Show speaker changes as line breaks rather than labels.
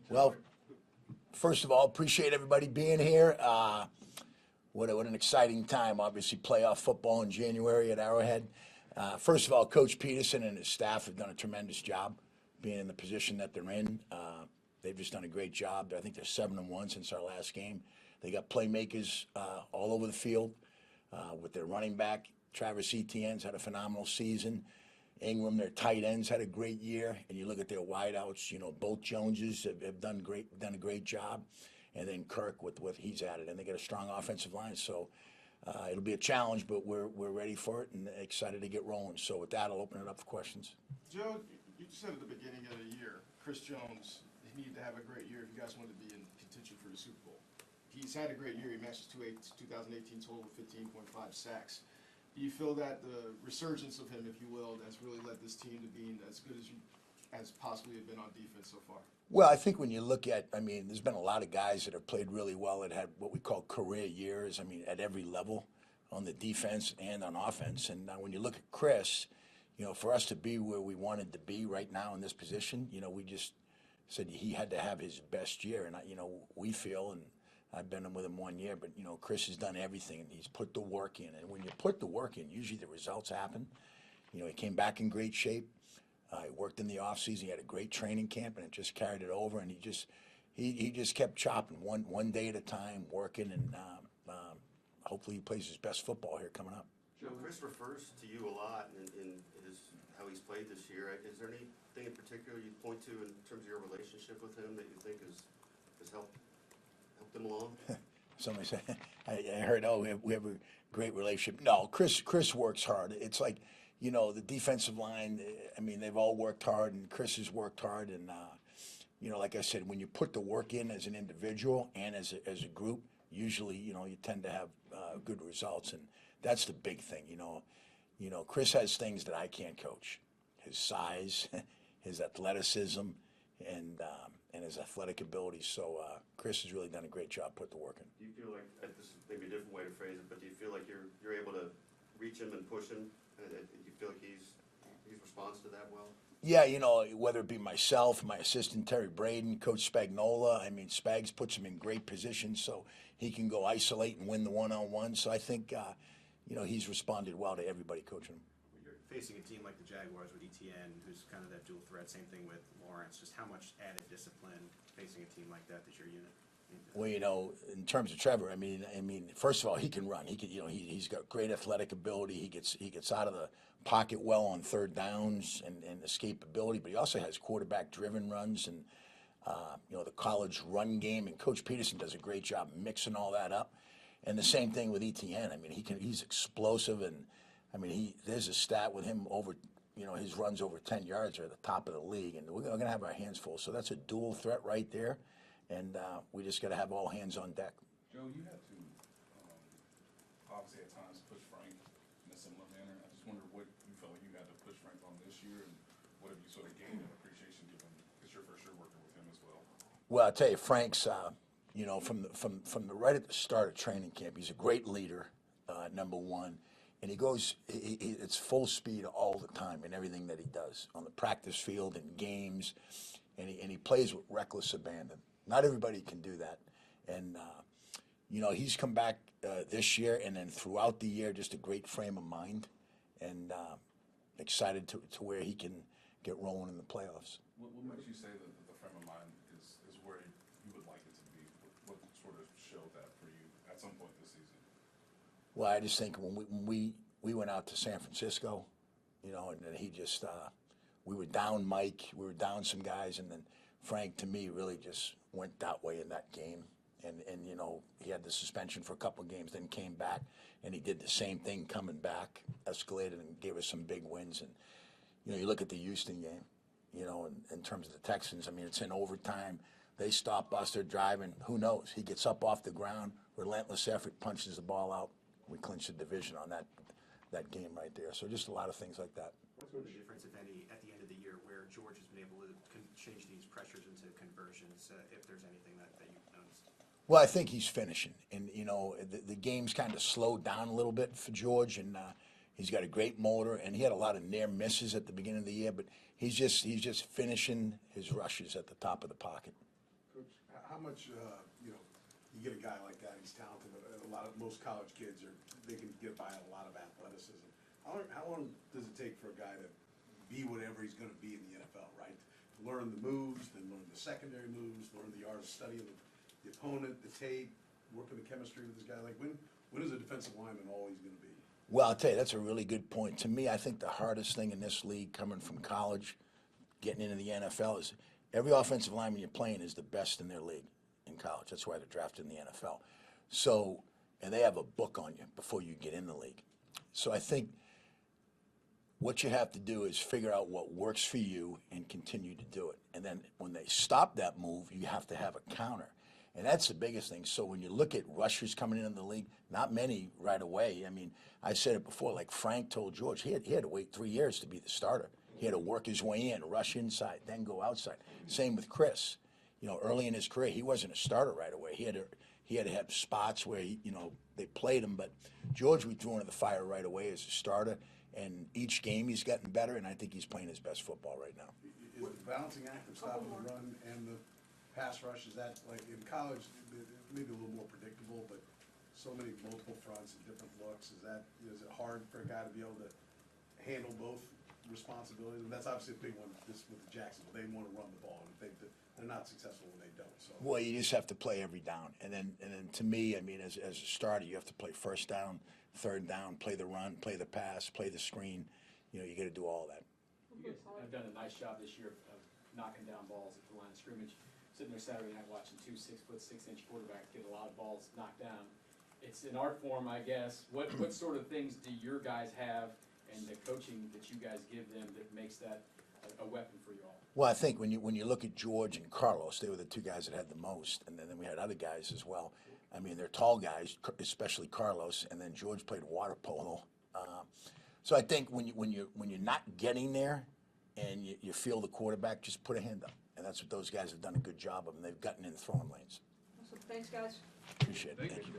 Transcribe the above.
Well, first of all, appreciate everybody being here. What an exciting time. Obviously, playoff football in January at Arrowhead. First of all, Coach Peterson and his staff have done a tremendous job being in the position that they're in. They've just done a great job. I think they're 7-1 since our last game. They got playmakers all over the field with their running back. Travis Etienne's had a phenomenal season. Ingram, their tight ends, had a great year. And you look at their wideouts, both Joneses have done a great job. And then Kirk with what he's added. And they got a strong offensive line. So it'll be a challenge, but we're ready for it and excited to get rolling. So with that, I'll open it up for questions.
Joe, you said at the beginning of the year, Chris Jones, he needed to have a great year if you guys wanted to be in contention for the Super Bowl. He's had a great year. He matched his 2018 total with 15.5 sacks. Do you feel that the resurgence of him, if you will, has really led this team to being as good as you as possibly have been on defense so far?
Well, I think when you look at, there's been a lot of guys that have played really well that had what we call career years, at every level on the defense and on offense. And when you look at Chris, for us to be where we wanted to be right now in this position, we just said he had to have his best year. And, we feel, and I've been with him 1 year, but, Chris has done everything, and he's put the work in. And when you put the work in, usually the results happen. He came back in great shape. He worked in the offseason. He had a great training camp, and it just carried it over. And he just kept chopping one day at a time, working, and hopefully he plays his best football here coming up.
Joe, Chris refers to you a lot in how he's played this year. Is there anything in particular you'd point to in terms of your relationship with him that you think has helped them along?
Somebody said, I heard, we have a great relationship. No, Chris works hard. It's like, the defensive line, they've all worked hard, and Chris has worked hard. And, like I said, when you put the work in as an individual and as a group, usually, you tend to have good results. And that's the big thing, Chris has things that I can't coach. His size, his athleticism, and his athletic ability. So Chris has really done a great job putting the work in.
Do you feel like, this is maybe a different way to phrase it, but do you feel like you're able to reach him and push him? Do you feel like he responds to that well?
Yeah, whether it be myself, my assistant Terry Braden, Coach Spagnola, Spags puts him in great positions so he can go isolate and win the one-on-one. So I think, he's responded well to everybody coaching him.
You're facing a team like the Jaguars with Etienne, who's kind of that dual threat. Same thing with Lawrence. Just how much added discipline facing a team like that your unit?
Well, in terms of Trevor, first of all, he can run. He can, he's got great athletic ability. He gets out of the pocket well on third downs and escapability. But he also has quarterback-driven runs and the college run game. And Coach Peterson does a great job mixing all that up. And the same thing with Etienne. He's explosive, and there's a stat with him over. His runs over 10 yards are at the top of the league, and we're going to have our hands full. So that's a dual threat right there. And we just got to have all hands on deck.
Joe, you had to obviously at times push Frank in a similar manner. I just wonder what you felt like you had to push Frank on this year, and what have you sort of gained in appreciation given because you're for sure working with him as well?
Well, I'll tell you, Frank's, from the right at the start of training camp, he's a great leader, number one. And he goes, it's full speed all the time in everything that he does on the practice field and games, and he plays with reckless abandon. Not everybody can do that. And, he's come back this year and then throughout the year, just a great frame of mind and excited to where he can get rolling in the playoffs.
What makes you say that the frame of mind is where you would like it to be? What sort of showed that for you at some point this season?
Well, I just think when we went out to San Francisco, and then he just, we were down Mike, we were down some guys, and then Frank, to me, really just went that way in that game. And he had the suspension for a couple of games, then came back, and he did the same thing coming back, escalated, and gave us some big wins. And, you look at the Houston game, in terms of the Texans, it's in overtime. They stop us, they're driving. Who knows? He gets up off the ground, relentless effort, punches the ball out. We clinch the division on that game right there. So just a lot of things like that.
What's the difference, if any, at the end of the year where George has been able to change these pressures into conversions, if there's anything that you've noticed?
Well, I think he's finishing. And, the game's kind of slowed down a little bit for George. And, He's got a great motor, and he had a lot of near misses at the beginning of the year, but he's just finishing his rushes at the top of the pocket.
Coach, how much, you know, you get a guy like that, he's talented, most college kids they can get by on a lot of athleticism. How long does it take for a guy to be whatever he's gonna be in the NFL, right? To learn the moves, then learn the secondary moves, learn the art of studying the opponent, the tape, working the chemistry with this guy. Like, when is a defensive lineman all he's gonna be?
Well, I'll tell you, that's a really good point. To me, I think the hardest thing in this league, coming from college, getting into the NFL, is every offensive lineman you're playing is the best in their league in college. That's why they're drafted in the NFL. So, and they have a book on you before you get in the league. So I think what you have to do is figure out what works for you and continue to do it. And then when they stop that move, you have to have a counter. And that's the biggest thing. So when you look at rushers coming into the league, not many right away. I mean, I said it before, like Frank told George, he had to wait 3 years to be the starter. He had to work his way in, rush inside, then go outside. Same with Chris. You know, early in his career, he wasn't a starter right away. He had to have spots where, they played him. But George was thrown to the fire right away as a starter. And each game he's gotten better, and I think he's playing his best football right now.
Is the balancing act of stopping the run and the pass rush, is that, like, in college, maybe a little more predictable, but so many multiple fronts and different looks, is it hard for a guy to be able to handle both responsibilities? And that's obviously a big one with the Jacksonville. They want to run the ball, and they're not successful when they don't. So,
well, you just have to play every down. And then to me, I mean, as a starter, you have to play first down, third down, play the run, play the pass, play the screen. You got to do all that.
You guys have done a nice job this year of knocking down balls at the line of scrimmage. Sitting there Saturday night watching two 6'6" quarterbacks get a lot of balls knocked down. It's an art form, I guess. What sort of things do your guys have and the coaching that you guys give them that makes that a weapon for you all?
Well, I think when you look at George and Carlos, they were the two guys that had the most, and then we had other guys as well. I mean, they're tall guys, especially Carlos, and then George played water polo. So I think when you're not getting there, and you feel the quarterback, just put a hand up, and that's what those guys have done a good job of, and they've gotten in throwing lanes.
Awesome. Thanks, guys.
Appreciate it. Thank you.